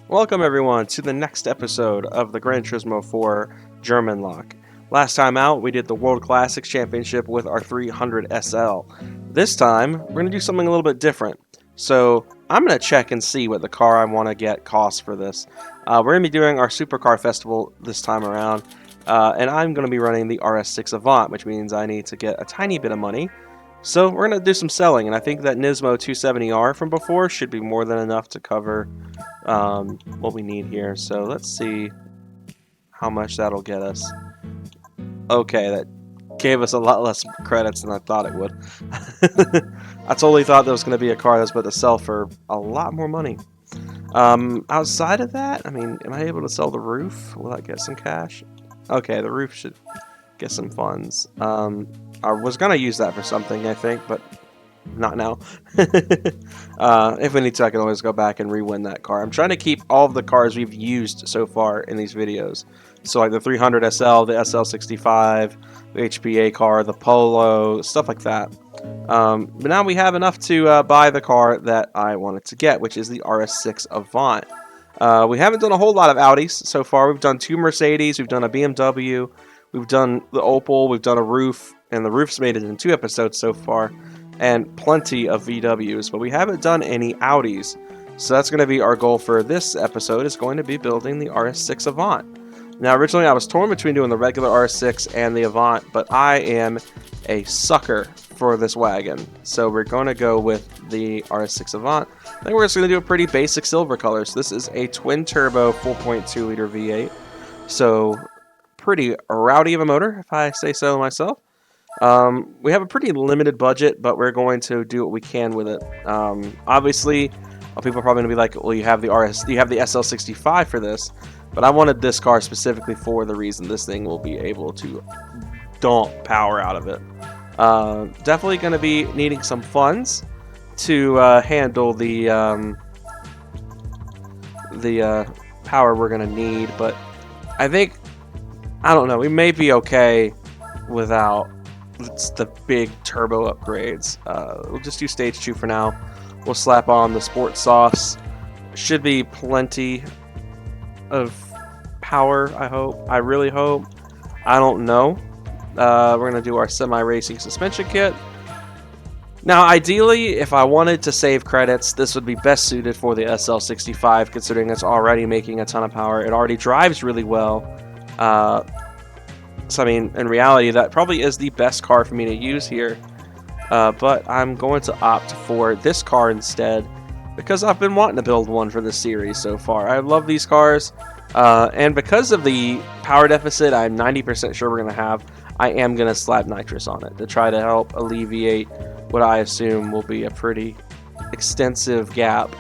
Welcome everyone to the next episode of the Gran Turismo 4 Germanlocke. Last time out, we did the World Classics Championship with our 300 SL. This time, we're going to do something a little bit different. So, I'm going to check and see what the car I want to get costs for this. We're going to be doing our Supercar Festival this time around, and I'm going to be running the RS6 Avant, which means I need to get a tiny bit of money. So, we're going to do some selling, and I think that Nismo 270R from before should be more than enough to cover what we need here. So let's see how much that'll get us. Okay, that gave us a lot less credits than I thought it would. I totally thought there was going to be a car that's about to sell for a lot more money. Outside of that, I mean, am I able to sell the roof? Will that get some cash? Okay, the roof should get some funds. I was going to use that for something, I think, but not now. If we need to, I can always go back and re-win that car. I'm trying to keep all of the cars we've used so far in these videos. So like the 300 SL, the SL65, the HPA car, the Polo, stuff like that. But now we have enough to buy the car that I wanted to get, which is the RS6 Avant. We haven't done a whole lot of Audis so far. We've done 2 Mercedes, we've done a BMW, we've done the Opel, we've done a roof, and the roof's made it in 2 episodes so far. And plenty of VWs, but we haven't done any Audis. So that's going to be our goal for this episode, is going to be building the RS6 Avant. Now, originally I was torn between doing the regular RS6 and the Avant, but I am a sucker for this wagon. So we're going to go with the RS6 Avant. I think we're just going to do a pretty basic silver color. So this is a twin-turbo 4.2 liter V8. So pretty rowdy of a motor, if I say so myself. We have a pretty limited budget, but we're going to do what we can with it. Obviously, people are probably going to be like, well, you have the SL65 for this, but I wanted this car specifically for the reason this thing will be able to dump power out of it. Definitely going to be needing some funds to handle the power we're going to need, but I don't know, we may be okay without the big turbo upgrades. We'll just do stage 2 for now. We'll slap on the sport sauce. Should be plenty of power, I hope. I really hope. I don't know. We're going to do our semi-racing suspension kit. Now, ideally, if I wanted to save credits, this would be best suited for the SL65, considering it's already making a ton of power. It already drives really well. So, I mean, in reality, that probably is the best car for me to use here. But I'm going to opt for this car instead, because I've been wanting to build one for this series so far. I love these cars, and because of the power deficit I'm 90% sure we're going to have, I am going to slap nitrous on it to try to help alleviate what I assume will be a pretty extensive gap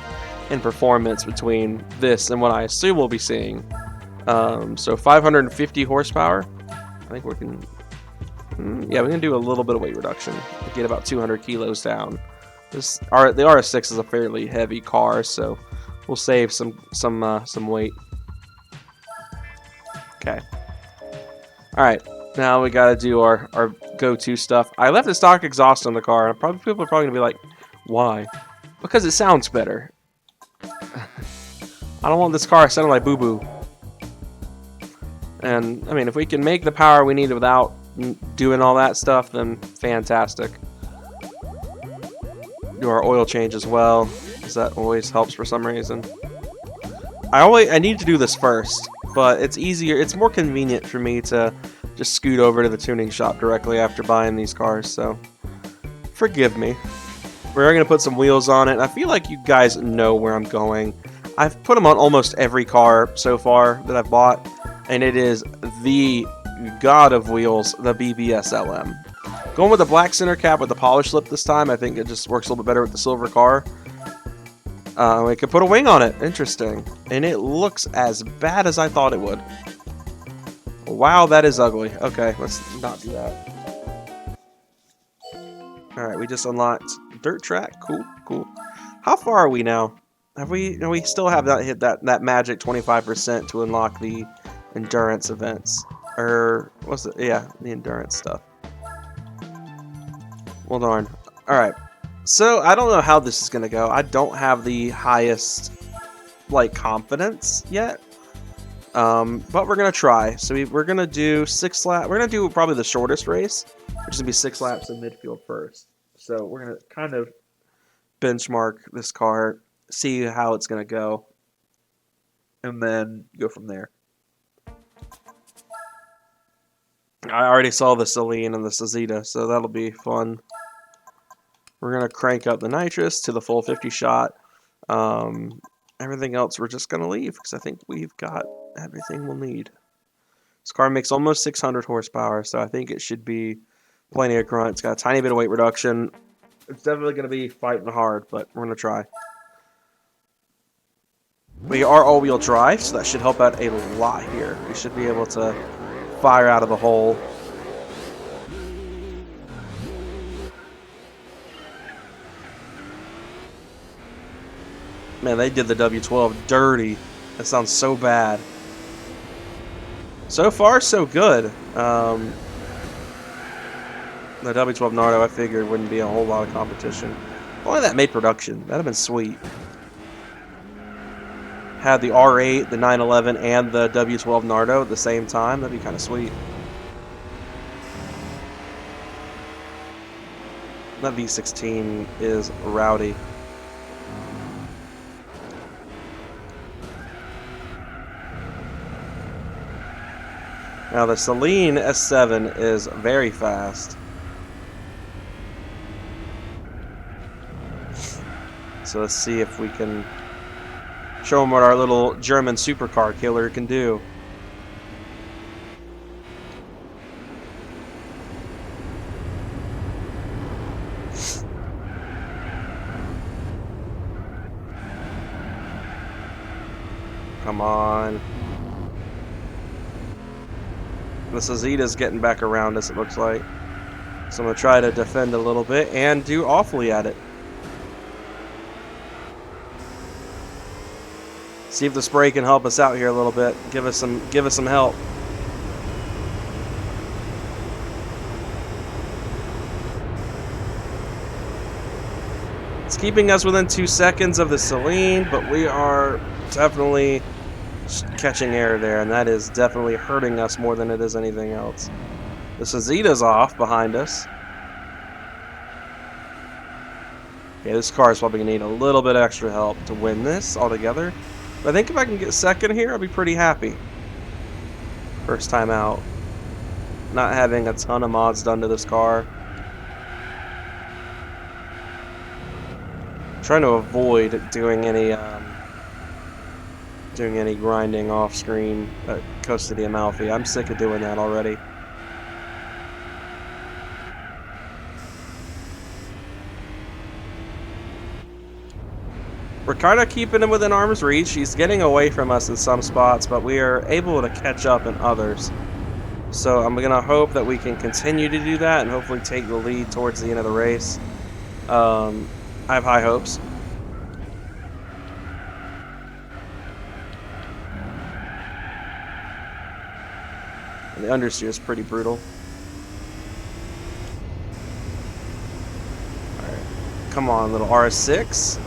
in performance between this and what I assume we'll be seeing. So 550 horsepower. I think we can, yeah, we can do a little bit of weight reduction to get about 200 kilos down. The RS6 is a fairly heavy car, so we'll save some weight. Okay. All right, now we got to do our go-to stuff. I left the stock exhaust on the car, and people are probably gonna be like, "Why?" Because it sounds better. I don't want this car sounding like boo-boo. And, I mean, if we can make the power we need without doing all that stuff, then fantastic. Do our oil change as well, because that always helps for some reason. I need to do this first, but it's easier, it's more convenient for me to just scoot over to the tuning shop directly after buying these cars, so forgive me. We're going to put some wheels on it. I feel like you guys know where I'm going. I've put them on almost every car so far that I've bought, and it is the god of wheels, the BBS LM. Going with the black center cap with the polish lip this time, I think it just works a little bit better with the silver car. We could put a wing on it, interesting. And it looks as bad as I thought it would. Wow, that is ugly. Okay, let's not do that. Alright, we just unlocked dirt track, cool. How far are we now? We still have not hit that magic 25% to unlock the endurance events, or what's it? Yeah, the endurance stuff. Well, darn. All right, so I don't know how this is gonna go. I don't have the highest like confidence yet. But we're gonna try. So we're gonna do 6 laps. We're gonna do probably the shortest race, which is gonna be 6 laps in midfield first. So we're gonna kind of benchmark this car, see how it's gonna go, and then go from there. I already saw the Celine and the Sazita, so that'll be fun. We're gonna crank up the nitrous to the full 50 shot. Everything else we're just gonna leave because I think we've got everything we'll need. This car makes almost 600 horsepower, so I think it should be plenty of grunt. It's got a tiny bit of weight reduction. It's definitely going to be fighting hard, but we're going to try. We are all-wheel drive, so that should help out a lot here. We should be able to fire out of the hole. Man, they did the W12 dirty. That sounds so bad. So far, so good. The W12 Nardo, I figured, wouldn't be a whole lot of competition. If only that made production. That'd have been sweet. Had the R8, the 911, and the W12 Nardo at the same time. That'd be kind of sweet. That V16 is rowdy. Now the Celine S7 is very fast. So let's see if we can show them what our little German supercar killer can do. Come on. The Sazita's getting back around us, it looks like. So I'm going to try to defend a little bit and do awfully at it. See if the spray can help us out here a little bit. Give us some help. It's keeping us within 2 seconds of the Celine, but we are definitely catching air there, and that is definitely hurting us more than it is anything else. The Sazita's off behind us. Okay, this car is probably going to need a little bit extra help to win this altogether. But I think if I can get second here, I'll be pretty happy. First time out. Not having a ton of mods done to this car. Trying to avoid doing any grinding off screen at Costa di Amalfi. I'm sick of doing that already. We're kind of keeping him within arm's reach. He's getting away from us in some spots, but we are able to catch up in others. So I'm going to hope that we can continue to do that and hopefully take the lead towards the end of the race. I have high hopes. And the understeer is pretty brutal. Alright. Come on, little RS6.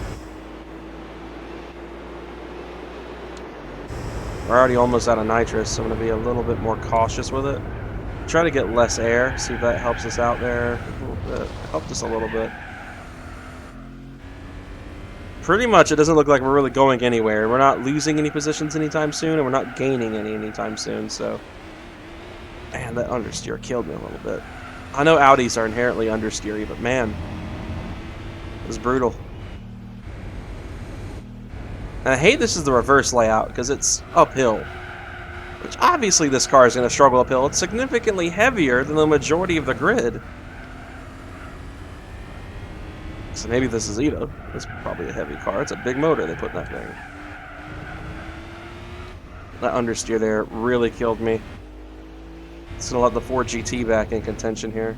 We're already almost out of nitrous, so I'm going to be a little bit more cautious with it. Try to get less air, see if that helps us out there a little bit. Helped us a little bit. Pretty much, it doesn't look like we're really going anywhere. We're not losing any positions anytime soon, and we're not gaining any anytime soon, so... Man, that understeer killed me a little bit. I know Audis are inherently understeery, but man, it was brutal. And I hate this is the reverse layout because it's uphill. Which obviously this car is going to struggle uphill. It's significantly heavier than the majority of the grid. So maybe this is Ito. It's probably a heavy car. It's a big motor they put in that thing. That understeer there really killed me. It's going to let the Ford GT back in contention here.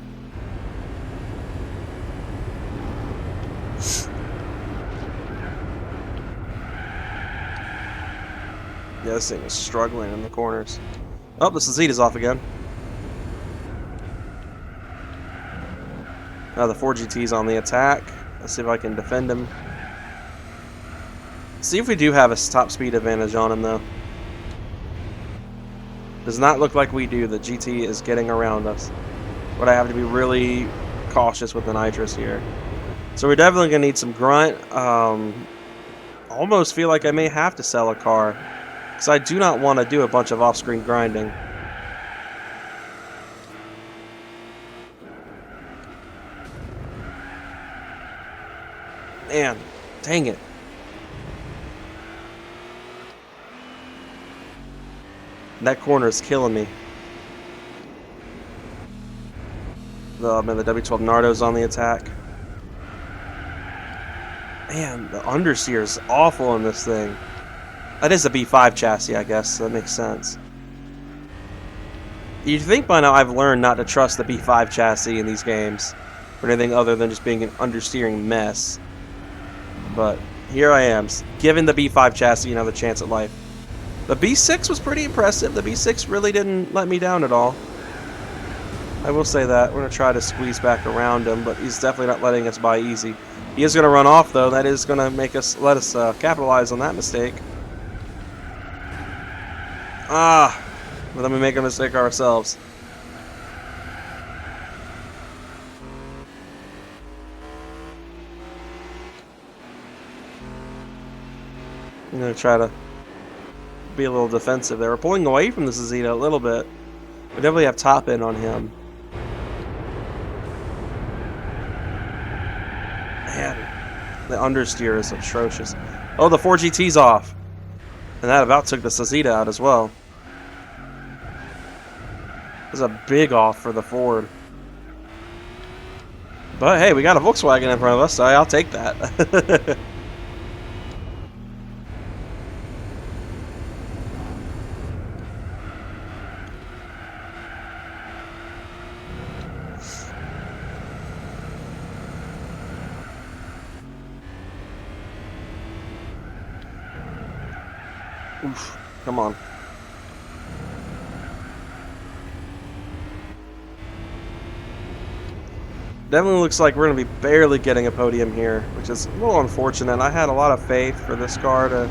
Yeah, this thing is struggling in the corners. Oh, the Sazita's off again. Now the Ford GT's on the attack. Let's see if I can defend him. See if we do have a top speed advantage on him, though. Does not look like we do. The GT is getting around us. But I have to be really cautious with the nitrous here. So we're definitely going to need some grunt. Almost feel like I may have to sell a car. Because I do not want to do a bunch of off-screen grinding. Man, dang it. That corner is killing me. The W12 Nardo's on the attack. Man, the understeer is awful in this thing. That is a B5 chassis, I guess. So that makes sense. You'd think by now I've learned not to trust the B5 chassis in these games for anything other than just being an understeering mess. But here I am, giving the B5 chassis another chance at life. The B6 was pretty impressive. The B6 really didn't let me down at all. I will say that. We're going to try to squeeze back around him, but he's definitely not letting us by easy. He is going to run off, though. That is going to make us let us capitalize on that mistake. But then we make a mistake ourselves. I'm going to try to be a little defensive there. We're pulling away from the Zeta a little bit. We definitely have top end on him. Man, the understeer is atrocious. Oh, the 4GT's off. And that about took the Zeta out as well. There's a big off for the Ford. But hey, we got a Volkswagen in front of us, so I'll take that. Oof, come on. Definitely looks like we're going to be barely getting a podium here, which is a little unfortunate. I had a lot of faith for this car to...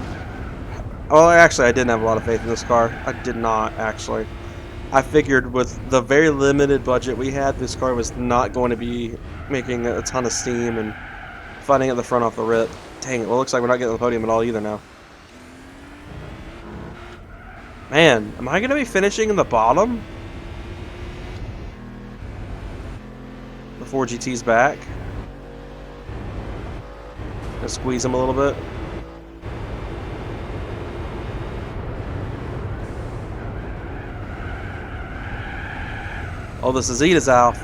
Well, actually, I didn't have a lot of faith in this car. I did not, actually. I figured with the very limited budget we had, this car was not going to be making a ton of steam and fighting at the front off the rip. Dang it, well, it looks like we're not getting the podium at all either now. Man, am I going to be finishing in the bottom? The 4GT's back. Gonna squeeze him a little bit. Oh, the Zeta's off.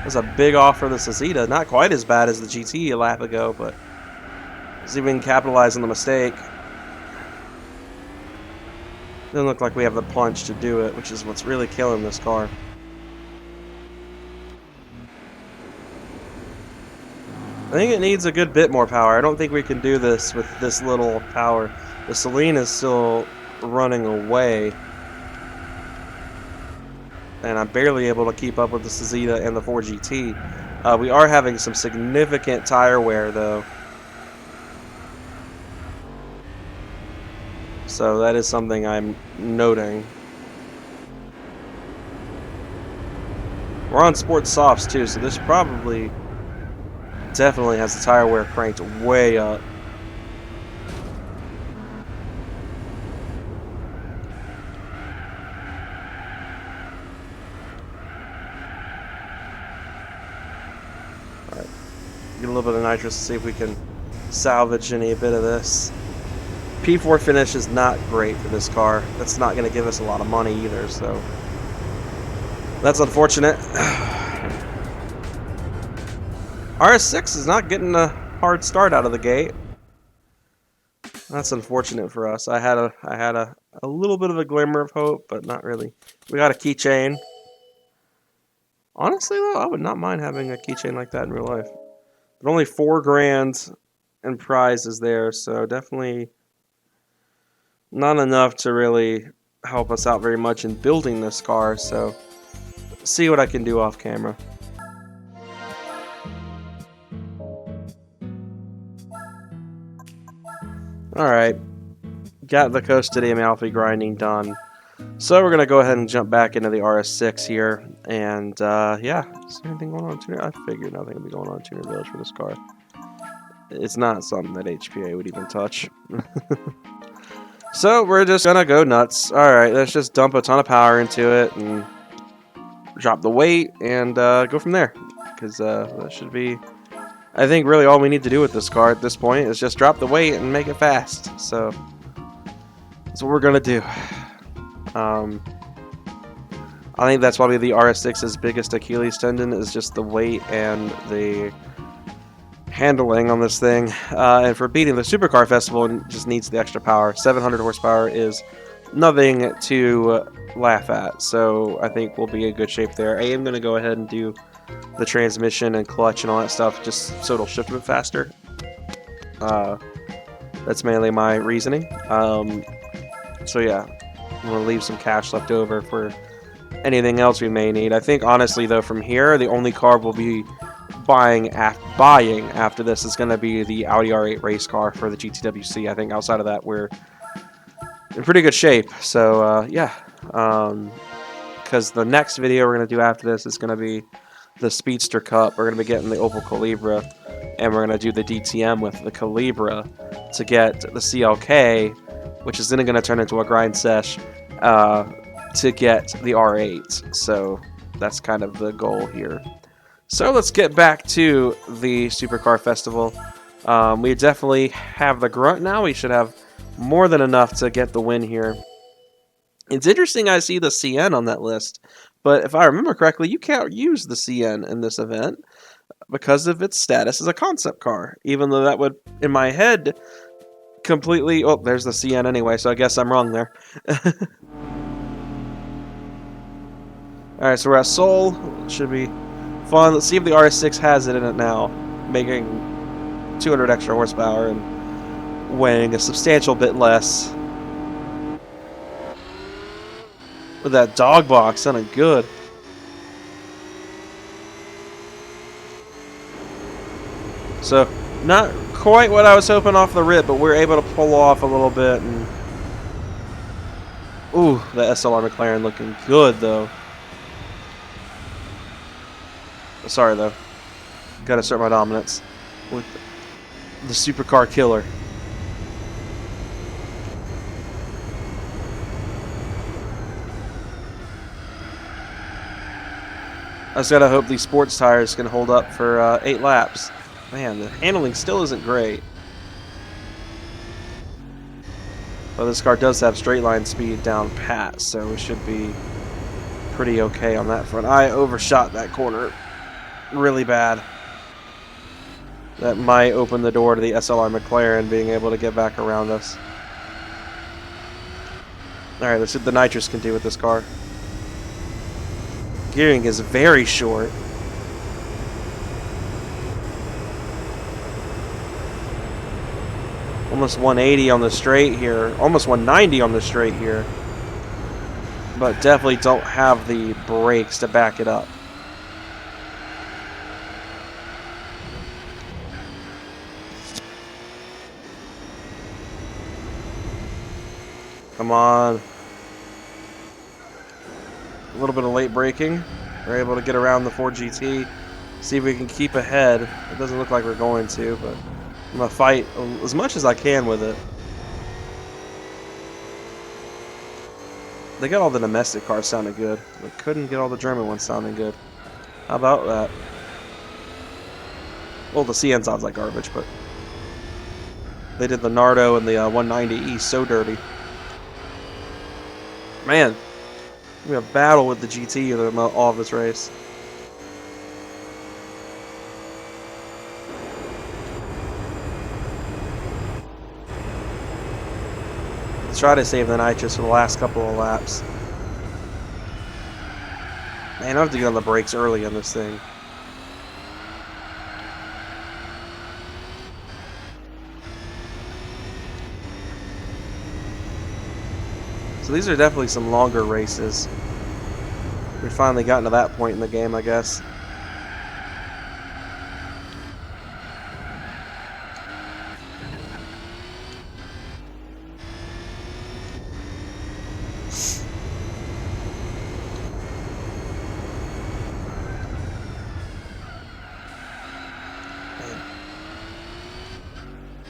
That's a big off for the Zeta. Not quite as bad as the GT a lap ago, but see if we can capitalize on the mistake. Doesn't look like we have the punch to do it, which is what's really killing this car. I think it needs a good bit more power. I don't think we can do this with this little power. The Celine is still running away. And I'm barely able to keep up with the Zeta and the 4GT. We are having some significant tire wear, though. So that is something I'm noting. We're on sports softs too, so this probably definitely has the tire wear cranked way up. Alright, get a little bit of nitrous to see if we can salvage any bit of this. P4 finish is not great for this car. That's not going to give us a lot of money either, so that's unfortunate. RS6 is not getting a hard start out of the gate. That's unfortunate for us. I had a little bit of a glimmer of hope, but not really. We got a keychain. Honestly, though, I would not mind having a keychain like that in real life. But only $4 grand in prizes there, so definitely not enough to really help us out very much in building this car, so see what I can do off camera. Alright, got the Coasted Amalfi grinding done. So we're going to go ahead and jump back into the RS6 here, and yeah, is there anything going on in Tuner? I figured nothing would be going on in Tuner Village for this car. It's not something that HPA would even touch. So we're just going to go nuts. Alright, let's just dump a ton of power into it, and drop the weight, and go from there. Because that should be... I think really all we need to do with this car at this point is just drop the weight and make it fast. So that's what we're going to do. I think that's probably the RS6's biggest Achilles tendon is just the weight and the handling on this thing. And for beating the Supercar Festival, it just needs the extra power. 700 horsepower is nothing to laugh at, so I think we'll be in good shape there. I am going to go ahead and do the transmission and clutch and all that stuff just so it'll shift a bit faster. That's mainly my reasoning. So yeah, I'm going to leave some cash left over for anything else we may need. I think honestly though, from here, the only car we'll be buying after this is going to be the Audi R8 race car for the GTWC. I think outside of that we're in pretty good shape. So yeah, because the next video we're going to do after this is going to be the Speedster Cup. We're going to be getting the Opel Calibra, and we're going to do the DTM with the Calibra to get the CLK, which is then going to turn into a grind sesh to get the R8. So that's kind of the goal here. So let's get back to the Supercar Festival. We definitely have the grunt now. We should have more than enough to get the win here. It's interesting I see the CN on that list, but if I remember correctly, you can't use the CN in this event because of its status as a concept car, even though that would, in my head, completely... Oh, there's the CN anyway, so I guess I'm wrong there. Alright, so we're at Seoul. It should be fun. Let's see if the RS6 has it in it now, making 200 extra horsepower and weighing a substantial bit less. With that dog box sounding good. So, not quite what I was hoping off the rip, but we were able to pull off a little bit. And ooh, the SLR McLaren looking good, though. Sorry, though. Gotta assert my dominance with the supercar killer. I just gotta hope these sports tires can hold up for 8 laps. Man, the handling still isn't great. But this car does have straight line speed down pat, so it should be pretty okay on that front. I overshot that corner really bad. That might open the door to the SLR McLaren being able to get back around us. Alright, let's see what the nitrous can do with this car. Gearing is very short. Almost 180 on the straight here. Almost 190 on the straight here. But definitely don't have the brakes to back it up. Come on. A little bit of late braking. We're able to get around the Ford GT. See if we can keep ahead. It doesn't look like we're going to, but I'm going to fight as much as I can with it. They got all the domestic cars sounding good, but couldn't get all the German ones sounding good. How about that? Well, the CN sounds like garbage, but they did the Nardo and the 190E so dirty. Man. We have a battle with the GT all of this race. Let's try to save the nitrous for the last couple of laps. Man, I have to get on the brakes early on this thing. So these are definitely some longer races. We've finally gotten to that point in the game, I guess.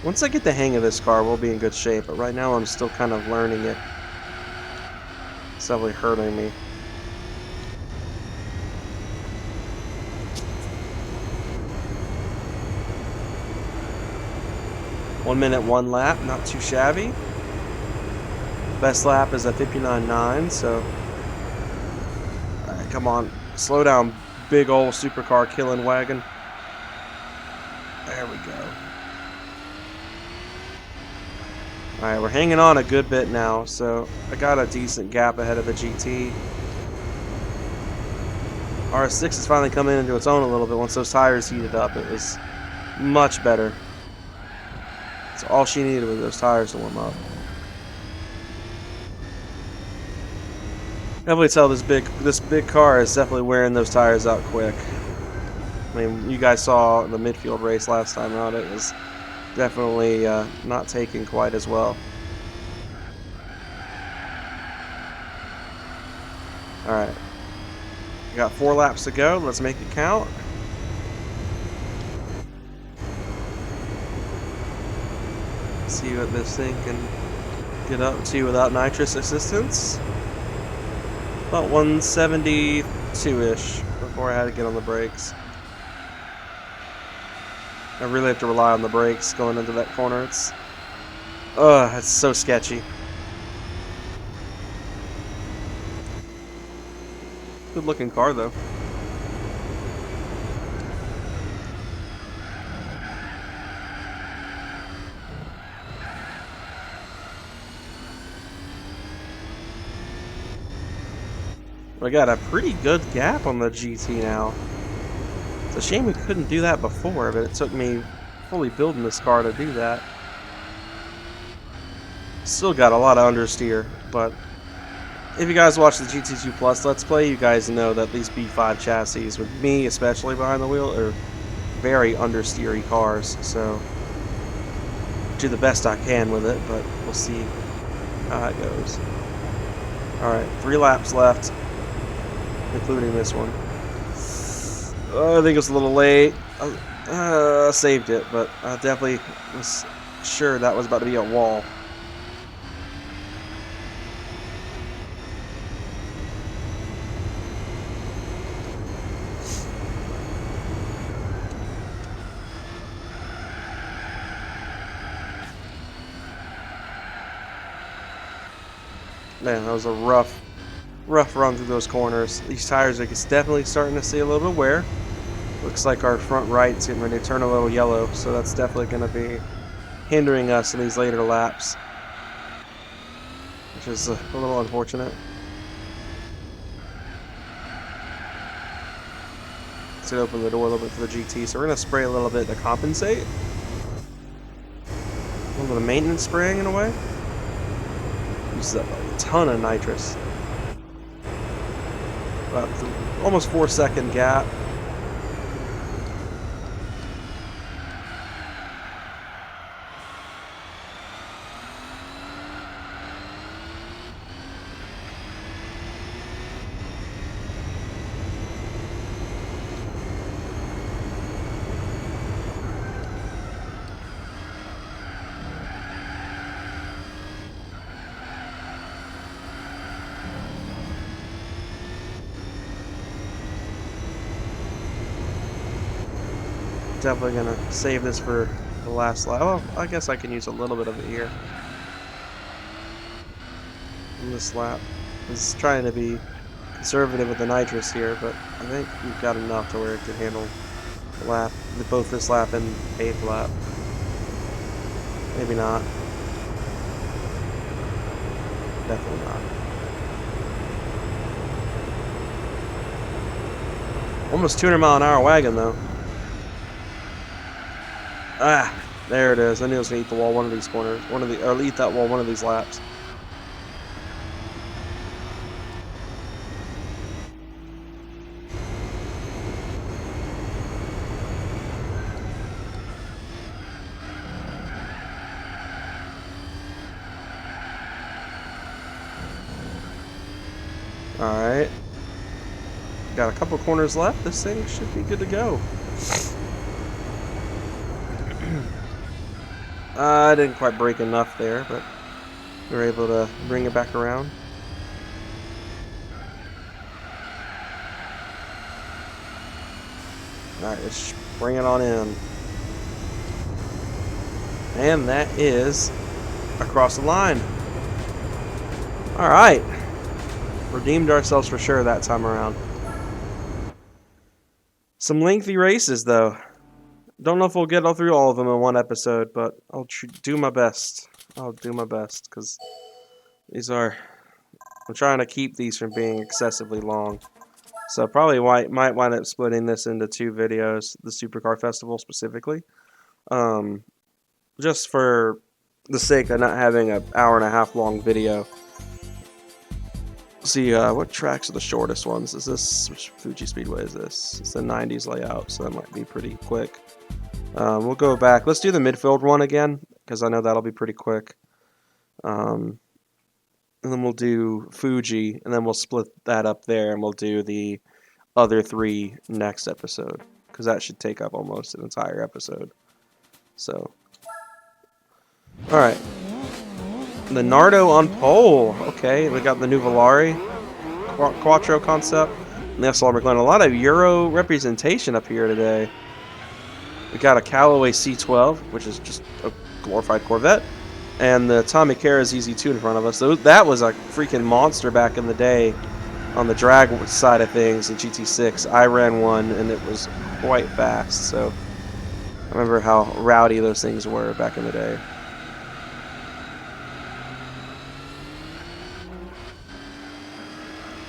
Once I get the hang of this car, we'll be in good shape, but right now I'm still kind of learning it. It's definitely hurting me. One minute, one lap, not too shabby. Best lap is at 59.9, so... Alright, come on. Slow down, big old supercar killing wagon. There we go. Alright, we're hanging on a good bit now, so I got a decent gap ahead of the GT. R6 is finally coming into its own a little bit. Once those tires heated up, it was much better. That's all she needed was those tires to warm up. Definitely tell this big car is definitely wearing those tires out quick. I mean, you guys saw the midfield race last time out. It was definitely not taken quite as well. Alright. We got 4 laps to go. Let's make it count. See what this thing can get up to without nitrous assistance. About 172-ish before I had to get on the brakes. I really have to rely on the brakes going into that corner. It's so sketchy. Good looking car though. We got a pretty good gap on the GT now. It's a shame we couldn't do that before, but it took me fully building this car to do that. Still got a lot of understeer, but if you guys watch the GT2 Plus Let's Play, you guys know that these B5 chassis, with me especially behind the wheel, are very understeery cars, so do the best I can with it, but we'll see how it goes. Alright, 3 laps left, including this one. I think it's a little late. I saved it, but I definitely was sure that was about to be a wall. Man, that was a rough run through those corners. These tires are definitely starting to see a little bit of wear. Looks like our front right's getting ready to turn a little yellow, so that's definitely going to be hindering us in these later laps, which is a little unfortunate. Let's open the door a little bit for the GT, so we're going to spray a little bit to compensate. A little bit of maintenance spraying in a way. Uses up a ton of nitrous. About almost 4-second gap. Definitely gonna save this for the last lap. Well, I guess I can use a little bit of it here. In this lap. I was trying to be conservative with the nitrous here, but I think we've got enough to where it can handle the lap, both this lap and 8th lap. Maybe not. Definitely not. Almost 200-mile-an-hour wagon though. Ah, there it is. I knew I was gonna eat the wall one of these corners. Or eat that wall one of these laps. Alright. Got a couple corners left. This thing should be good to go. I didn't quite break enough there, but we were able to bring it back around. Alright, let's bring it on in. And that is across the line. Alright. Redeemed ourselves for sure that time around. Some lengthy races, though. Don't know if we'll get through all of them in one episode, but I'll do my best. I'll do my best, because these are... I'm trying to keep these from being excessively long. So probably might wind up splitting this into 2 videos, the Supercar Festival specifically. Just for the sake of not having an hour-and-a-half long video. See, what tracks are the shortest ones? Is this, which Fuji Speedway is this? It's the 90s layout, so that might be pretty quick. We'll go back. Let's do the midfield one again, because I know that'll be pretty quick. And then we'll do Fuji, and then we'll split that up there, and we'll do the other 3 next episode, because that should take up almost an entire episode. So, alright. The Nardo on pole. Okay, we got the new Volare Quattro concept. And the SLR McLaren. A lot of Euro representation up here today. We got a Callaway C12, which is just a glorified Corvette. And the Tommy Cara ZZ2 in front of us. So that was a freaking monster back in the day on the drag side of things in GT6. I ran one, and it was quite fast. So I remember how rowdy those things were back in the day.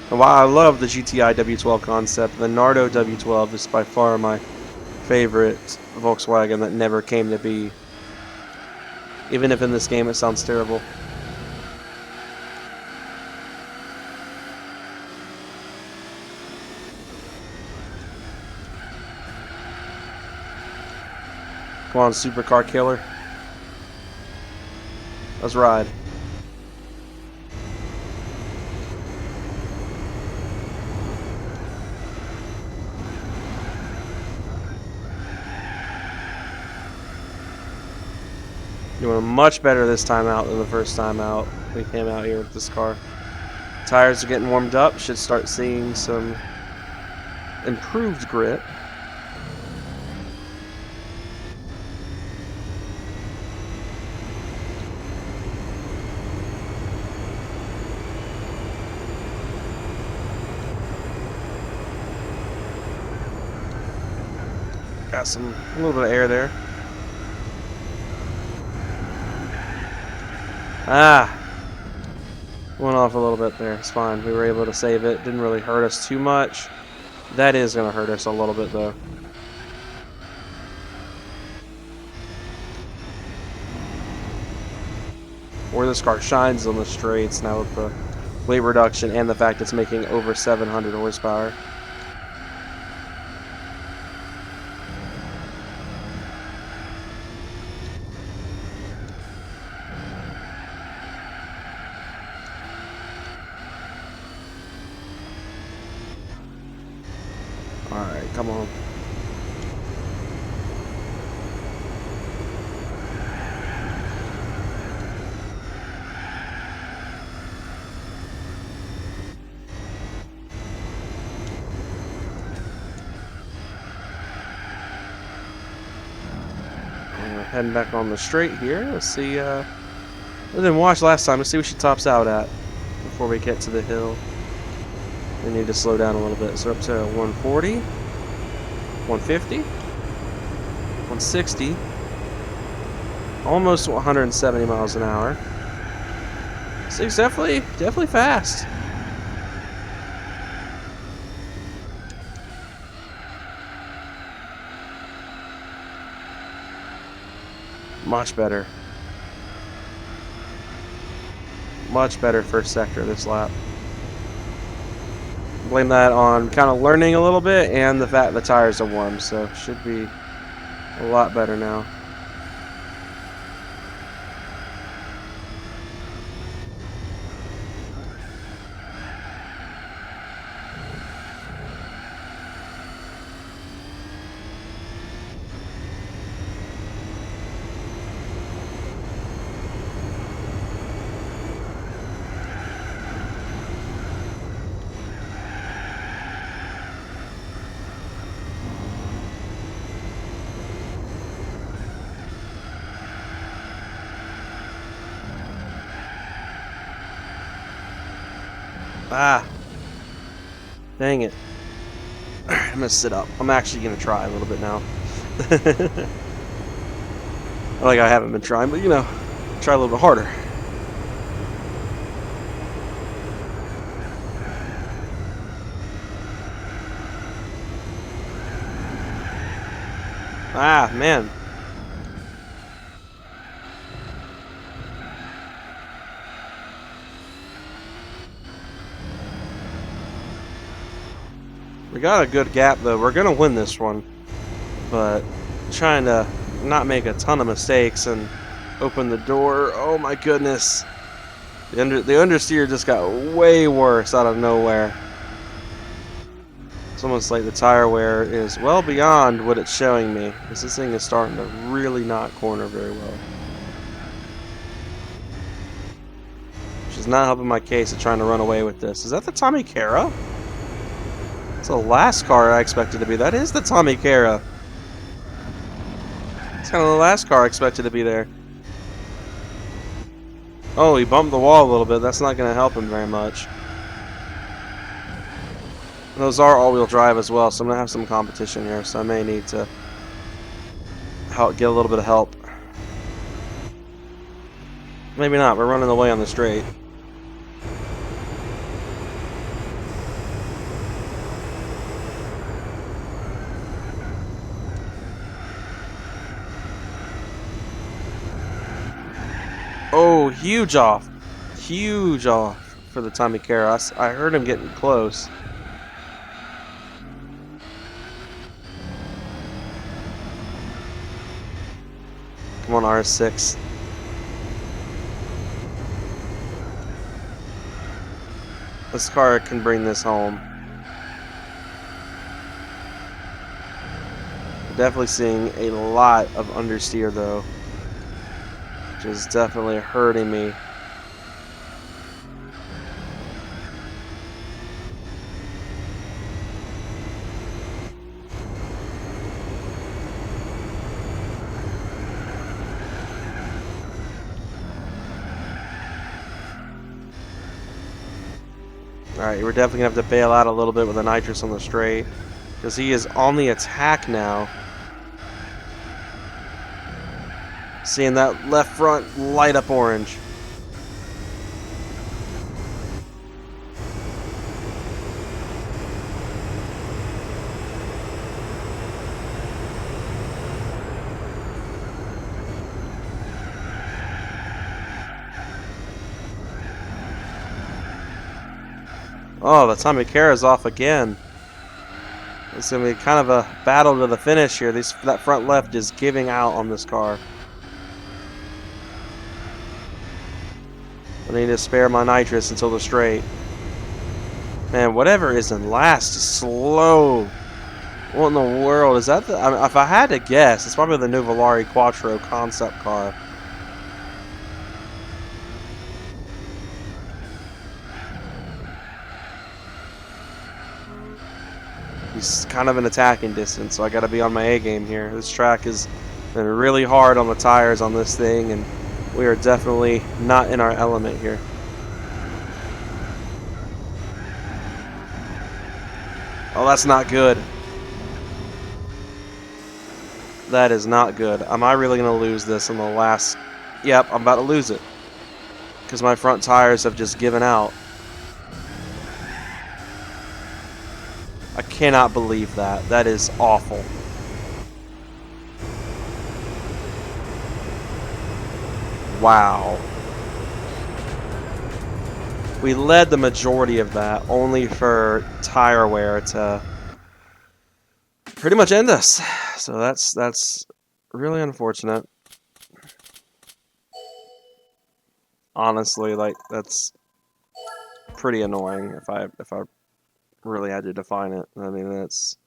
And while I love the GTI W12 concept, the Nardo W12 is by far my favorite Volkswagen that never came to be. Even if in this game it sounds terrible. Come on, supercar killer. Let's ride. Doing much better this time out than the first time out. We came out here with this car. Tires are getting warmed up. Should start seeing some improved grip. Got a little bit of air there. Went off a little bit there. It's fine. We were able to save it. Didn't really hurt us too much. That is going to hurt us a little bit, though. Where this car shines on the straights now with the weight reduction and the fact it's making over 700 horsepower. Alright, come on. We're heading back on the straight here. Let's see, we didn't watch last time. Let's see what she tops out at before we get to the hill. We need to slow down a little bit. So up to 140, 150, 160, almost 170 miles an hour. So it's definitely fast. Much better. Much better first sector this lap. Blame that on kind of learning a little bit and the fact the tires are warm, so should be a lot better now. Ah, dang it. Alright, I'm gonna sit up. I'm actually gonna try a little bit now. Like I haven't been trying, but you know, try a little bit harder. Ah, man. We got a good gap though. We're gonna win this one, but trying to not make a ton of mistakes and open the door. Oh my goodness. The understeer just got way worse out of nowhere. It's almost like the tire wear is well beyond what it's showing me, because this thing is starting to really not corner very well. Which is not helping my case of trying to run away with this. Is that the Tommy Cara? It's the last car I expected to be. That is the Tommy Cara. It's kind of the last car I expected to be there. Oh, he bumped the wall a little bit. That's not going to help him very much. Those are all-wheel drive as well, so I'm going to have some competition here, so I may need to get a little bit of help. Maybe not. We're running away on the straight. Oh, huge off. Huge off for the Tommy Cara. I heard him getting close. Come on, R6. This car can bring this home. Definitely seeing a lot of understeer though, which is definitely hurting me. Alright, we're definitely going to have to bail out a little bit with the nitrous on the straight, because he is on the attack now. Seeing that left front light up orange. Oh, the Tommy Cara's off again. It's going to be kind of a battle to the finish here. That front left is giving out on this car. I need to spare my nitrous until the straight. Man, whatever is in last is slow. What in the world is that? I mean, if I had to guess, it's probably the new Volare Quattro concept car. He's kind of an attacking distance, so I got to be on my A game here. This track has been really hard on the tires on this thing, and we are definitely not in our element here. Oh, that's not good. That is not good. Am I really going to lose this in the last... Yep, I'm about to lose it. Because my front tires have just given out. I cannot believe that. That is awful. Wow. We led the majority of that, only for tire wear to pretty much end us. So that's really unfortunate. Honestly, like, that's pretty annoying if I really had to define it. I mean, that's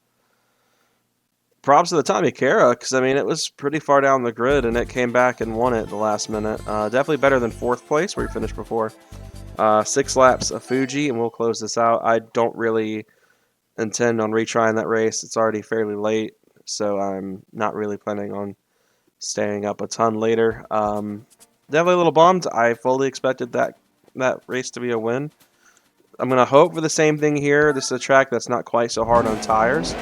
props to the Tommy Cara, because I mean, it was pretty far down the grid and it came back and won it the last minute. Definitely better than 4th place where we finished before. 6 laps of Fuji, and we'll close this out. I don't really intend on retrying that race. It's already fairly late, so I'm not really planning on staying up a ton later. Definitely a little bummed. I fully expected that race to be a win. I'm going to hope for the same thing here. This is a track that's not quite so hard on tires.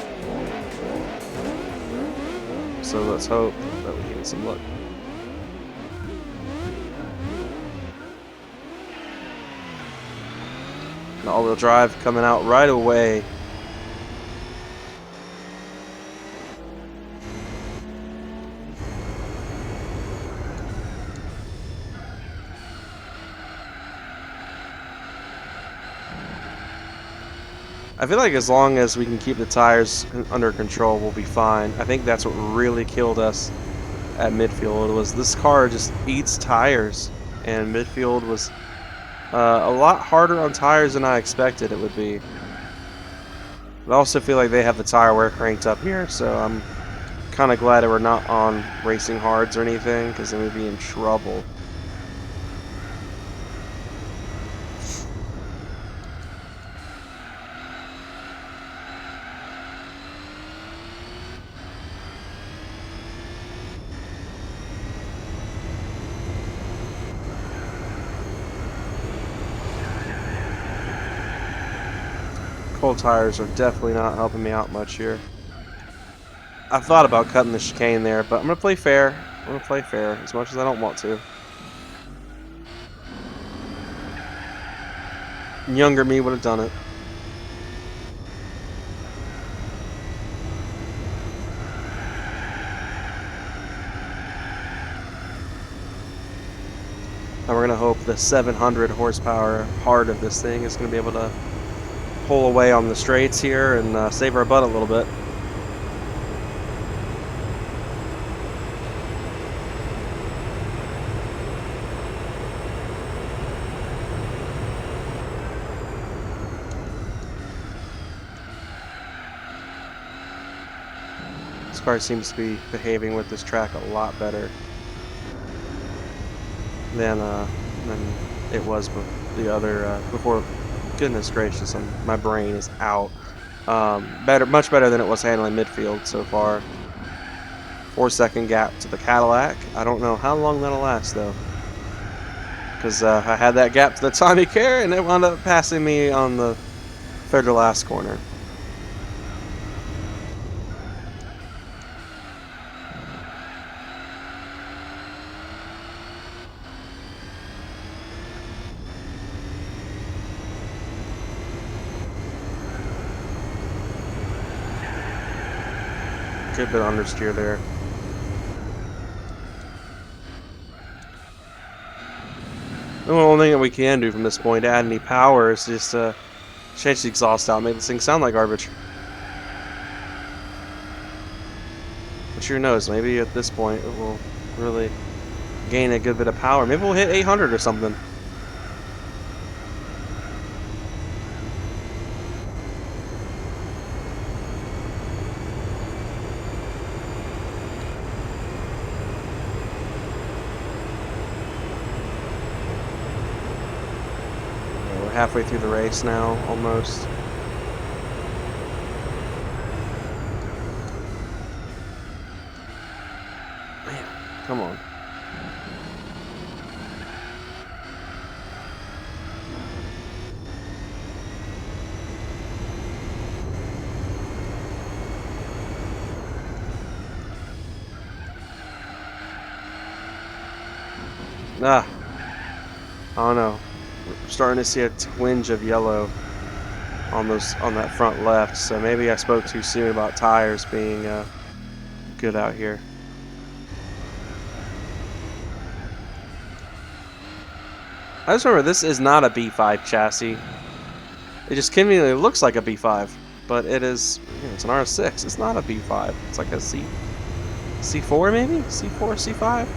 So let's hope that we get some luck. An all-wheel drive coming out right away. I feel like as long as we can keep the tires under control, we'll be fine. I think that's what really killed us at midfield, was this car just eats tires, and midfield was a lot harder on tires than I expected it would be. But I also feel like they have the tire wear cranked up here, so I'm kind of glad that we're not on racing hards or anything, because then we'd be in trouble. Cold tires are definitely not helping me out much here. I thought about cutting the chicane there, but I'm going to play fair. I'm going to play fair as much as I don't want to. Younger me would have done it. And we're going to hope the 700 horsepower heart of this thing is going to be able to pull away on the straights here and save our butt a little bit. This car seems to be behaving with this track a lot better than it was the other before. Goodness gracious, my brain is out. Much better than it was handling midfield so far. 4-second gap to the Cadillac. I don't know how long that'll last though, because I had that gap to the Tommy Care and it wound up passing me on the third to last corner. Good bit of understeer there. The only thing that we can do from this point to add any power is just change the exhaust out, make this thing sound like garbage. But who knows, maybe at this point it will really gain a good bit of power. Maybe we'll hit 800 or something. Halfway through the race now, almost. Man, come on. I don't know. We're starting to see a twinge of yellow on that front left, so maybe I spoke too soon about tires being good out here. I just remember this is not a B5 chassis. It just conveniently looks like a B5, but it is. It's an R6. It's not a B5. It's like a C4 maybe? C4, C5.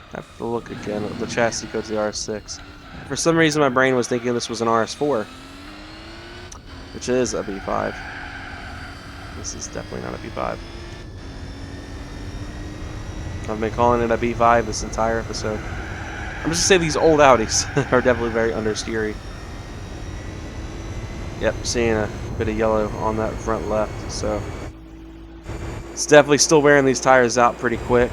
I have to look again at the chassis code to the R6. For some reason, my brain was thinking this was an RS4, which is a B5. This is definitely not a B5. I've been calling it a B5 this entire episode. I'm just gonna say these old Audis are definitely very understeery. Yep, seeing a bit of yellow on that front left, so it's definitely still wearing these tires out pretty quick.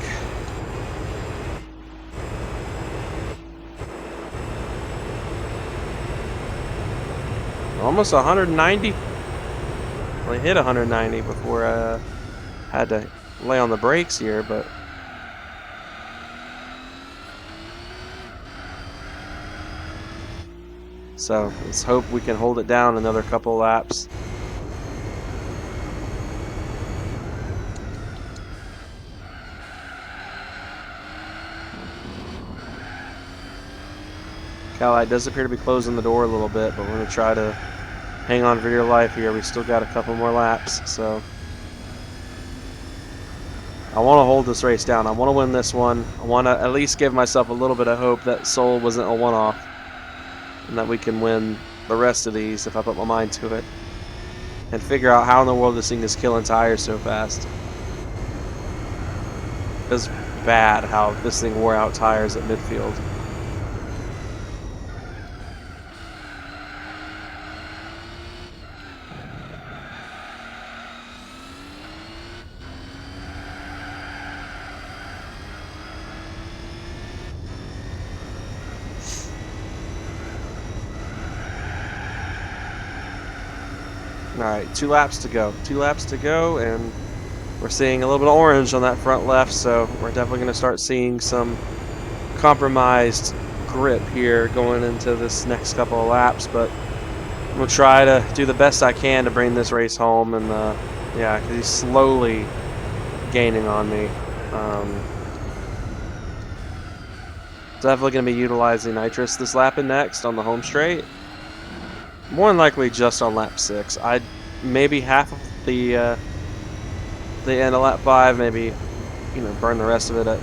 almost 190. Well, I hit 190 before I had to lay on the brakes here, but so let's hope we can hold it down another couple laps. Cali does appear to be closing the door a little bit, but we're going to try to hang on for your life here. We still got a couple more laps, so I want to hold this race down. I want to win this one. I want to at least give myself a little bit of hope that Seoul wasn't a one-off and that we can win the rest of these if I put my mind to it and figure out how in the world this thing is killing tires so fast. It's bad how this thing wore out tires at midfield. Alright, 2 laps to go. 2 laps to go, and we're seeing a little bit of orange on that front left, so we're definitely going to start seeing some compromised grip here going into this next couple of laps, but I'm going to try to do the best I can to bring this race home, and yeah, because he's slowly gaining on me. Definitely going to be utilizing nitrous this lap and next on the home straight. More than likely just on lap 6. I'd maybe half of the end of lap 5, maybe, you know, burn the rest of it at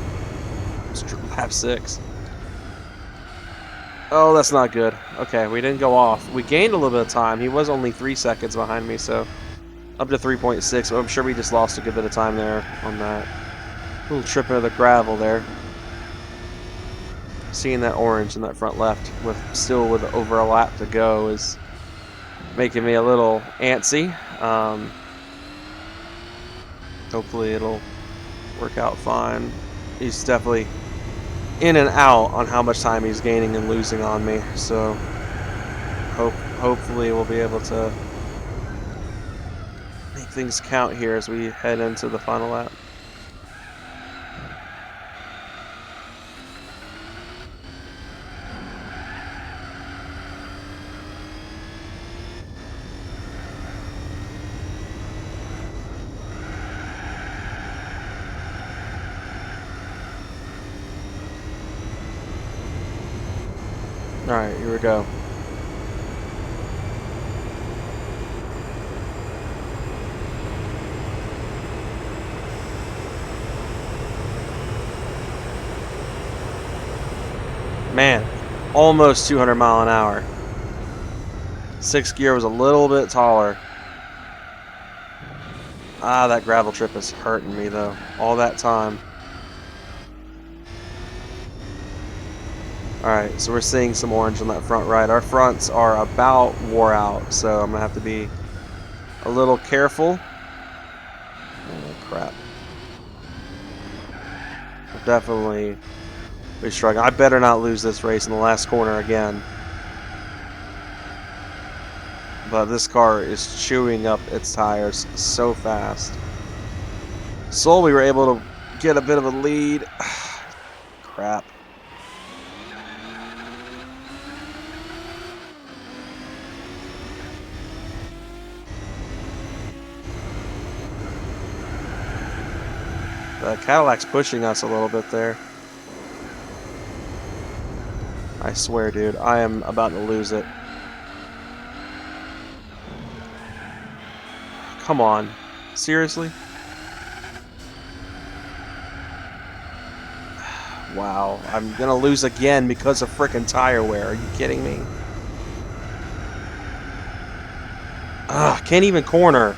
lap 6. Oh, that's not good. Okay, we didn't go off. We gained a little bit of time. He was only 3 seconds behind me, so up to 3.6. I'm sure we just lost a good bit of time there on that little trip into the gravel there. Seeing that orange in that front left with over a lap to go is making me a little antsy. Hopefully it'll work out fine. He's definitely in and out on how much time he's gaining and losing on me, so hopefully we'll be able to make things count here as we head into the final lap. Alright, here we go. Man, almost 200 mile an hour. 6th gear was a little bit taller. Ah, that gravel trip is hurting me though. All that time. Alright, so we're seeing some orange on that front right. Our fronts are about wore out, so I'm going to have to be a little careful. Oh, crap. I'll definitely be struggling. I better not lose this race in the last corner again. But this car is chewing up its tires so fast. So we were able to get a bit of a lead. Crap. The Cadillac's pushing us a little bit there. I swear, dude, I am about to lose it. Come on. Seriously? Wow, I'm gonna lose again because of frickin' tire wear. Are you kidding me? Ugh, can't even corner.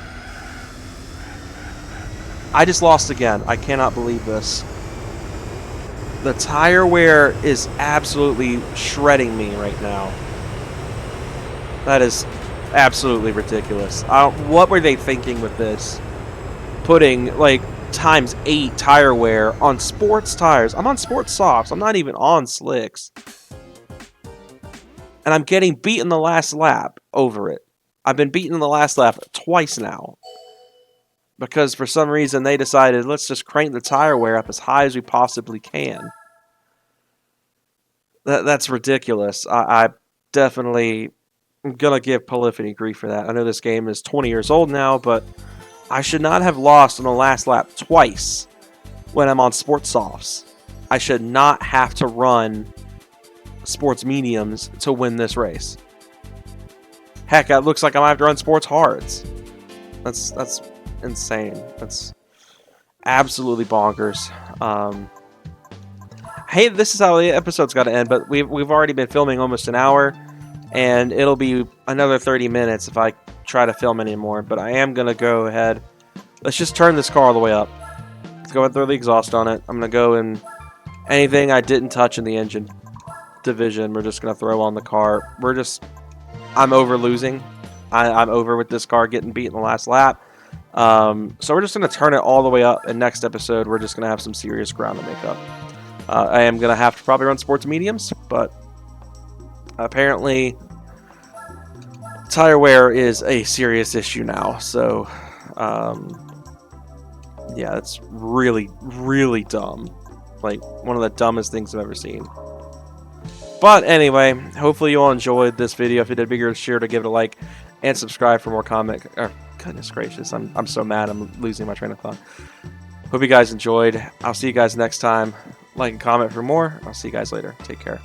I just lost again. I cannot believe this. The tire wear is absolutely shredding me right now. That is absolutely ridiculous. What were they thinking with this? Putting, like, ×8 tire wear on sports tires. I'm on sports softs. I'm not even on slicks. And I'm getting beat in the last lap over it. I've been beaten in the last lap twice now. Because for some reason they decided, let's just crank the tire wear up as high as we possibly can. That's ridiculous. I definitely am going to give Polyphony grief for that. I know this game is 20 years old now, but I should not have lost on the last lap twice when I'm on sports softs. I should not have to run sports mediums to win this race. Heck, it looks like I might have to run sports hards. That's insane. That's absolutely bonkers. Hey, this is how the episode's got to end, but we've already been filming almost an hour, and it'll be another 30 minutes if I try to film anymore. But I am gonna go ahead. Let's just turn this car all the way up. Let's go ahead and throw the exhaust on it. I'm gonna go and anything I didn't touch in the engine division, we're just gonna throw on the car. I'm over losing. I'm over with this car getting beat in the last lap. So we're just going to turn it all the way up, and next episode we're just going to have some serious ground to make up. I am going to have to probably run sports mediums, but apparently tire wear is a serious issue now. So, yeah, it's really, really dumb. Like, one of the dumbest things I've ever seen. But anyway, hopefully you all enjoyed this video. If you did, be sure to give it a like and subscribe for more comment. Goodness gracious, I'm so mad I'm losing my train of thought. Hope you guys enjoyed. I'll see you guys next time. Like and comment for more. I'll see you guys later. Take care.